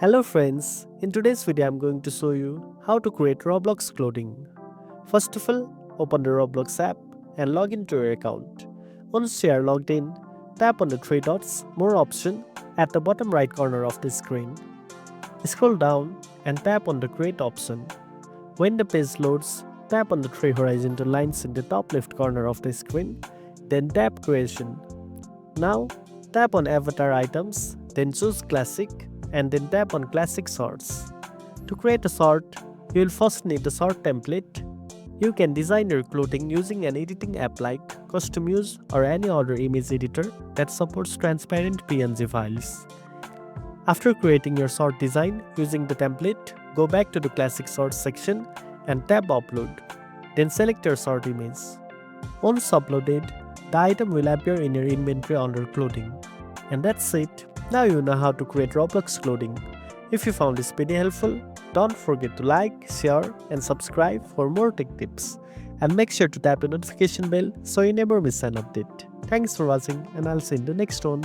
Hello friends, in today's video I'm going to show you how to create Roblox clothing. First of all, open the Roblox app and log into your account. Once you are logged in, tap on the three dots More option at the bottom right corner of the screen. Scroll down and tap on the Create option. When the page loads, tap on the three horizontal lines in the top left corner of the screen, then tap Creation. Now, tap on Avatar items, then choose Classic, and then tap on Classic Shorts. To create a short, you will first need a short template. You can design your clothing using an editing app like Customuse or any other image editor that supports transparent PNG files. After creating your short design using the template, go back to the Classic Shorts section and tap Upload. Then select your short image. Once uploaded, the item will appear in your inventory under Clothing. And that's it. Now you know how to create Roblox clothing. If you found this video helpful, don't forget to like, share and subscribe for more tech tips. And make sure to tap the notification bell so you never miss an update. Thanks for watching and I'll see you in the next one.